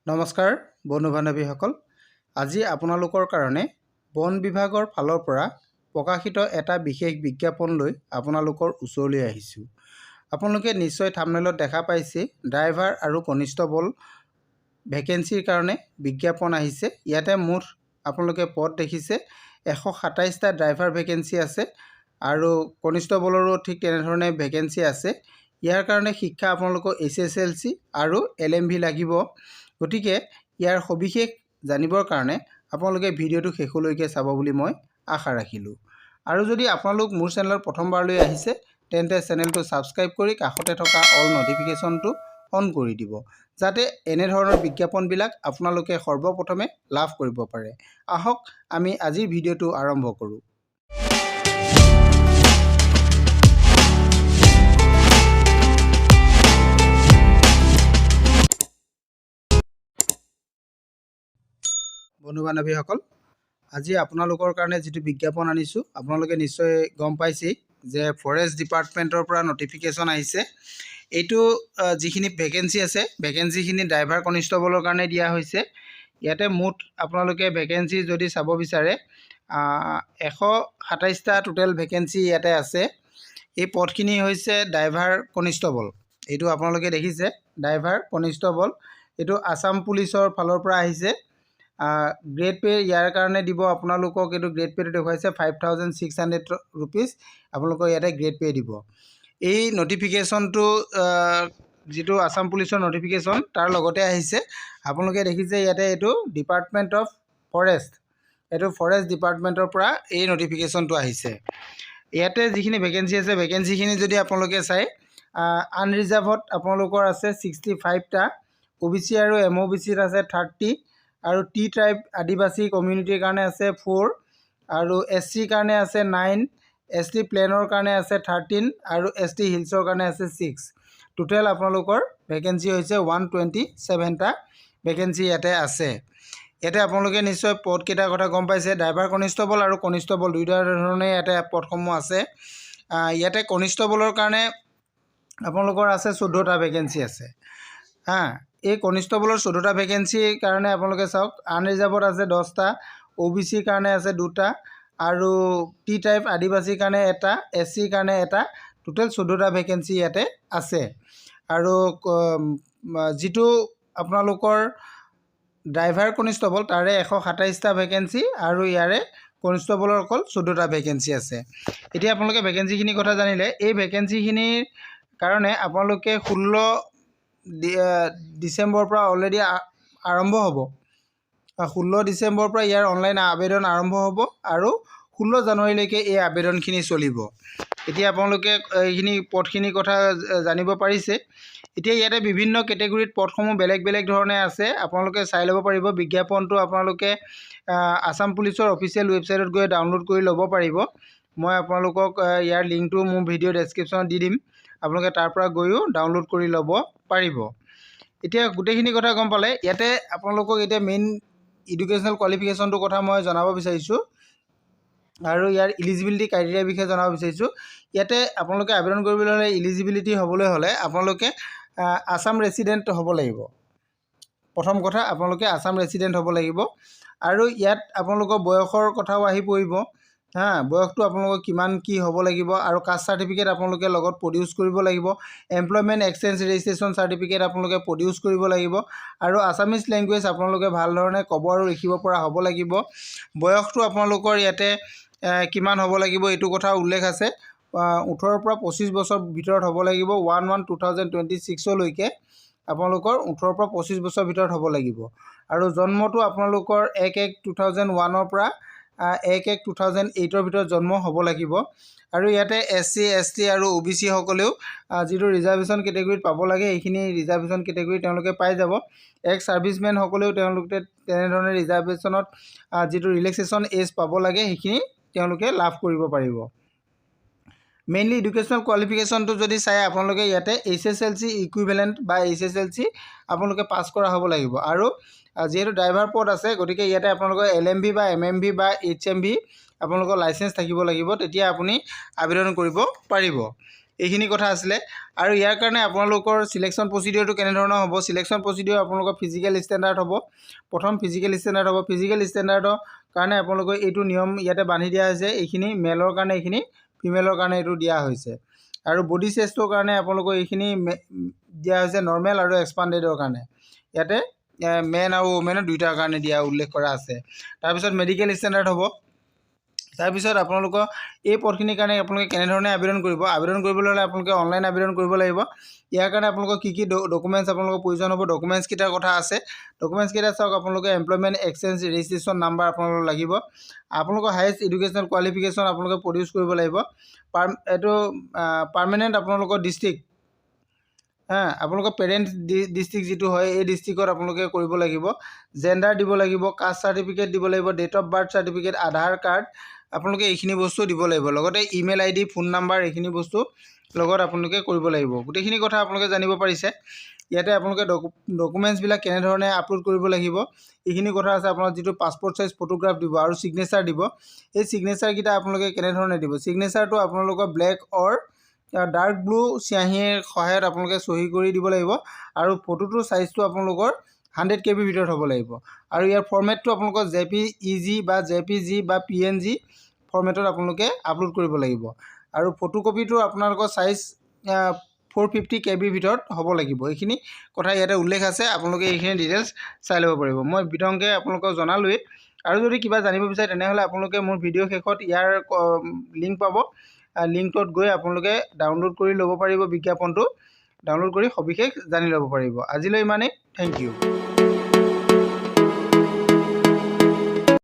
নমস্কাৰ বন্ধু বান্ধৱীসকল, আজি আপোনালোকৰ কাৰণে বন বিভাগৰ ফালৰ পৰা প্ৰকাশিত এটা বিশেষ বিজ্ঞাপন লৈ আপোনালোকৰ ওচৰলৈ আহিছোঁ। আপোনালোকে নিশ্চয় থাম্বনেইলত দেখা পাইছে ড্ৰাইভাৰ আৰু কনিষ্টবল ভেকেঞ্চিৰ কাৰণে বিজ্ঞাপন আহিছে। ইয়াতে মুঠ আপোনালোকে পদ দেখিছে 127টা ড্ৰাইভাৰ ভেকেঞ্চি আছে আৰু কনিষ্টবলৰো ঠিক তেনেধৰণে ভেকেঞ্চি আছে। ইয়াৰ কাৰণে শিক্ষা আপোনালোকৰ SSLC আৰু LMV লাগিব। গতিকে ইয়াৰ সবিশেষ জানিবৰ কাৰণে আপোনালোকে ভিডিঅ'টো শেষলৈকে চাব বুলি মই আশা ৰাখিলোঁ। আৰু যদি আপোনালোক মোৰ চেনেলত প্ৰথমবাৰলৈ আহিছে তেন্তে চেনেলটো ছাবস্ক্ৰাইব কৰি কাষতে থকা অল নটিফিকেশ্যনটো অন কৰি দিব, যাতে এনেধৰণৰ বিজ্ঞাপনবিলাক আপোনালোকে সৰ্বপ্ৰথমে লাভ কৰিব পাৰে। আহক আমি আজিৰ ভিডিঅ'টো আৰম্ভ কৰোঁ। বন্ধু বান্ধৱীসকল, আজি আপোনালোকৰ কাৰণে যিটো বিজ্ঞাপন আনিছোঁ আপোনালোকে নিশ্চয় গম পাইছেই যে ফৰেষ্ট ডিপাৰ্টমেণ্টৰ পৰা নটিফিকেশ্যন আহিছে। এইটো যিখিনি ভেকেঞ্চি আছে ভেকেঞ্চিখিনি ড্ৰাইভাৰ কনিষ্টবলৰ কাৰণে দিয়া হৈছে। ইয়াতে মুঠ আপোনালোকে ভেকেঞ্চি যদি চাব বিচাৰে 127টা টোটেল ভেকেঞ্চি ইয়াতে আছে। এই পদখিনি হৈছে ড্ৰাইভাৰ কনিষ্টবল। এইটো আপোনালোকে দেখিছে ড্ৰাইভাৰ কনিষ্টবল, এইটো আসাম পুলিচৰ ফালৰ পৰা আহিছে। গ্ৰেড পে ইয়াৰ কাৰণে দিব আপোনালোকক, এইটো গ্ৰেড পেটো দেখুৱাইছে 5600 ৰুপিজ আপোনালোকক ইয়াতে গ্ৰেড পে দিব। এই নটিফিকেশ্যনটো যিটো আসাম পুলিচৰ নটিফিকেশ্যন তাৰ লগতে আহিছে। আপোনালোকে দেখিছে ইয়াতে এইটো ডিপাৰ্টমেণ্ট অফ ফৰেষ্ট, এইটো ফৰেষ্ট ডিপাৰ্টমেণ্টৰ পৰা এই নটিফিকেশ্যনটো আহিছে। ইয়াতে যিখিনি ভেকেঞ্চি আছে ভেকেঞ্চিখিনি যদি আপোনালোকে চাই আনৰিজাৰ্ভত আপোনালোকৰ আছে 65টা, OBC আৰু MOBCত আছে 30 আৰু টি ট্ৰাইব আদিবাসী কমিউনিটিৰ কাৰণে আছে 4 আৰু SC কাৰণে আছে 9, ST প্লেনৰ কাৰণে আছে 13 আৰু ST হিলছৰ কাৰণে আছে 6। টোটেল আপোনালোকৰ ভেকেঞ্চি হৈছে 127টা ভেকেঞ্চি ইয়াতে আছে। ইয়াতে আপোনালোকে নিশ্চয় পদকেইটাৰ কথা গম পাইছে। ড্ৰাইভাৰ কনিষ্টবল আৰু কনিষ্টবল দুয়োটা ধৰণে ইয়াতে পদসমূহ আছে। ইয়াতে কনিষ্টবলৰ কাৰণে আপোনালোকৰ আছে 14টা ভেকেঞ্চি আছে। এই কনিষ্টবলৰ 14টা ভেকেঞ্চিৰ কাৰণে আপোনালোকে চাওক, আনৰিজাৰ্ভত আছে 10টা, OBCৰ কাৰণে আছে 2টা আৰু টি ট্ৰাইব আদিবাসীৰ কাৰণে এটা, SCৰ কাৰণে এটা, টোটেল 14টা ভেকেঞ্চি ইয়াতে আছে। আৰু যিটো আপোনালোকৰ ড্ৰাইভাৰ কনিষ্টবল তাৰে 127টা ভেকেঞ্চি আৰু ইয়াৰে কনিষ্টবলৰ অকল 14টা ভেকেঞ্চি আছে। এতিয়া আপোনালোকে ভেকেঞ্চিখিনিৰ কথা জানিলে। এই ভেকেঞ্চিখিনিৰ কাৰণে আপোনালোকে 16 ডিচেম্বৰৰ পৰা অলৰেডি আৰম্ভ হ'ব। 16 ডিচেম্বৰৰ পৰা ইয়াৰ অনলাইন আবেদন আৰম্ভ হ'ব আৰু 16 জানুৱাৰীলৈকে এই আবেদনখিনি চলিব। এতিয়া আপোনালোকে এইখিনি পদখিনিৰ কথা জানিব পাৰিছে। এতিয়া ইয়াতে বিভিন্ন কেটেগৰীত পদসমূহ বেলেগ বেলেগ ধৰণে আছে, আপোনালোকে চাই ল'ব পাৰিব। বিজ্ঞাপনটো আপোনালোকে আসাম পুলিচৰ অফিচিয়েল ৱেবছাইটত গৈ ডাউনলোড কৰি ল'ব পাৰিব। মই আপোনালোকক ইয়াৰ লিংকটো মোৰ ভিডিঅ' ডেছক্ৰিপশ্যনত দি দিম, আপোনালোকে তাৰ পৰা গৈও ডাউনলোড কৰি ল'ব পাৰিব। এতিয়া গোটেইখিনি কথা গম পালে। ইয়াতে আপোনালোকক এতিয়া মেইন এডুকেশ্যনেল কোৱালিফিকেশ্যনটোৰ কথা মই জনাব বিচাৰিছোঁ আৰু ইয়াৰ ইলিজিবিলিটি ক্ৰাইটেৰিয়াৰ বিষয়ে জনাব বিচাৰিছোঁ। ইয়াতে আপোনালোকে আবেদন কৰিবলৈ হ'লে ইলিজিবিলিটি হ'বলৈ হ'লে আপোনালোকে আসাম ৰেচিডেণ্ট হ'ব লাগিব। প্ৰথম কথা আপোনালোকে আসাম ৰেচিডেণ্ট হ'ব লাগিব। আৰু ইয়াত আপোনালোকৰ বয়সৰ কথাও আহি পৰিব। বয়সটো আপোনালোকৰ কিমান কি হ'ব লাগিব আৰু কাষ্ট চাৰ্টিফিকেট আপোনালোকে লগত প্ৰডিউচ কৰিব লাগিব। এমপ্লয়মেণ্ট এক্সচেঞ্জ ৰেজিষ্ট্ৰেশ্যন চাৰ্টিফিকেট আপোনালোকে প্ৰডিউচ কৰিব লাগিব আৰু আছামিজ লেংগুৱেজ আপোনালোকে ভাল ধৰণে ক'ব আৰু লিখিব পৰা হ'ব লাগিব। বয়সটো আপোনালোকৰ ইয়াতে কিমান হ'ব লাগিব এইটো কথা উল্লেখ আছে। 18ৰ পৰা 25 বছৰ ভিতৰত হ'ব লাগিব। 1/1/2026লৈকে আপোনালোকৰ 18ৰ পৰা 25 বছৰ ভিতৰত হ'ব লাগিব। আৰু জন্মটো আপোনালোকৰ 1/1/2001ৰ পৰা 1/1/2008ৰ ভিতৰত জন্ম হ'ব লাগিব। আৰু ইয়াতে SC ST আৰু OBC সকলেও যিটো ৰিজাৰ্ভেশ্যন কেটেগৰীত পাব লাগে এইখিনি ৰিজাৰ্ভেশ্যন কেটেগৰী তেওঁলোকে পাই যাব। এক্স ছাৰ্ভিচমেন সকলেও তেওঁলোকে তেনেধৰণে ৰিজাৰ্ভেশ্যনত যিটো ৰিলেক্সেশ্যন এজ পাব লাগে সেইখিনি তেওঁলোকে লাভ কৰিব পাৰিব। মেইনলি এডুকেশ্যনেল কোৱালিফিকেশ্যনটো যদি চাই আপোনালোকে ইয়াতে SSLC ইকুইভেলেণ্ট বা SSLC আপোনালোকে পাছ কৰা হ'ব লাগিব। আৰু যিহেতু ড্ৰাইভাৰ পদ আছে গতিকে ইয়াতে আপোনালোকৰ LMV বা MMV বা HMV আপোনালোকৰ লাইচেঞ্চ থাকিব লাগিব, তেতিয়া আপুনি আবেদন কৰিব পাৰিব। এইখিনি কথা আছিলে। আৰু ইয়াৰ কাৰণে আপোনালোকৰ সিলেকশ্যন প্ৰচিডিউৰটো কেনেধৰণৰ হ'ব? সিলেকশ্যন প্ৰচিডিউৰ আপোনালোকৰ ফিজিকেল ষ্টেণ্ডাৰ্ড হ'ব। প্ৰথম ফিজিকেল ষ্টেণ্ডাৰ্ড হ'ব। ফিজিকেল ষ্টেণ্ডাৰ্ডৰ কাৰণে আপোনালোকৰ এইটো নিয়ম ইয়াতে বান্ধি দিয়া হৈছে। এইখিনি মেলৰ কাৰণে, এইখিনি ফিমেলৰ কাৰণে এইটো দিয়া হৈছে। আৰু বডি চেষ্টৰ কাৰণে আপোনালোকৰ এইখিনি দিয়া হৈছে নৰ্মেল আৰু এক্সপাণ্ডেডৰ কাৰণে। ইয়াতে মেন আৰু ওমেনৰ দুইটাৰ কাৰণে দিয়া উল্লেখ কৰা আছে। তাৰপিছত মেডিকেল ষ্টেণ্ডাৰ্ড হ'ব। তাৰপিছত আপোনালোকৰ এই পদখিনিৰ কাৰণে আপোনালোকে কেনেধৰণে আবেদন কৰিব? আবেদন কৰিবলৈ হ'লে আপোনালোকে অনলাইন আবেদন কৰিব লাগিব। ইয়াৰ কাৰণে আপোনালোকৰ কি কি ডকুমেণ্টছ আপোনালোকৰ প্ৰয়োজন হ'ব? ডকুমেণ্টছকেইটাৰ কথা আছে। ডকুমেণ্টছকেইটা চাওক, আপোনালোকে এমপ্লয়মেণ্ট এক্সচেঞ্জ ৰেজিষ্ট্ৰেশ্যন নাম্বাৰ আপোনালোকৰ লাগিব। আপোনালোকৰ হায়েষ্ট এডুকেশ্যনেল কোৱালিফিকেশ্যন আপোনালোকে প্ৰডিউচ কৰিব লাগিব। এইটো পাৰ্মানেণ্ট আপোনালোকৰ ডিষ্ট্ৰিক্ট, আপোনালোকৰ পেৰেণ্ট ডিষ্ট্ৰিক্ট যিটো হয় এই ডিষ্ট্ৰিক্টত আপোনালোকে কৰিব লাগিব। জেণ্ডাৰ দিব লাগিব, কাষ্ট চাৰ্টিফিকেট দিব লাগিব, date of birth certificate, Aadhaar card, আপোনালোকে এইখিনি বস্তু দিব লাগিব। লগতে ইমেইল ID, ফোন নাম্বাৰ, এইখিনি বস্তু লগত আপোনালোকে কৰিব লাগিব। গোটেইখিনি কথা আপোনালোকে জানিব পাৰিছে। ইয়াতে আপোনালোকে ডকুমেণ্টছবিলাক কেনেধৰণে আপলোড কৰিব লাগিব এইখিনি কথা আছে। আপোনাৰ যিটো পাছপৰ্ট চাইজ ফটোগ্ৰাফ দিব আৰু ছিগনেচাৰ দিব। এই ছিগনেচাৰকেইটা আপোনালোকে কেনেধৰণে দিব? ছিগনেচাৰটো আপোনালোকৰ ব্লেক অৰ ডাৰ্ক ব্লু চিয়াহীৰ সহায়ত আপোনালোকে চহী কৰি দিব লাগিব। আৰু ফটোটোৰ চাইজটো আপোনালোকৰ 100 KB ভিতৰত হ'ব লাগিব। আৰু ইয়াৰ ফৰ্মেটটো আপোনালোকৰ JPEG বা JPG বা PNG ফৰ্মেটত আপোনালোকে আপলোড কৰিব লাগিব। আৰু ফটোকপিটো আপোনালোকৰ চাইজ 450 KB ভিতৰত হ'ব লাগিব। এইখিনি কথা ইয়াতে উল্লেখ আছে। আপোনালোকে এইখিনি ডিটেইলছ চাই ল'ব পাৰিব। মই বিতংকে আপোনালোকক জনালোৱেই। আৰু যদি কিবা জানিব বিচাৰে তেনেহ'লে আপোনালোকে মোৰ ভিডিঅ' শেষত ইয়াৰ লিংক পাব। লিংকটোত গৈ আপোনালোকে ডাউনলোড কৰি ল'ব পাৰিব। বিজ্ঞাপনটো ডাউনলোড কৰি সবিশেষ জানি ল'ব পাৰিব। আজিলৈ ইমানেই। Thank U.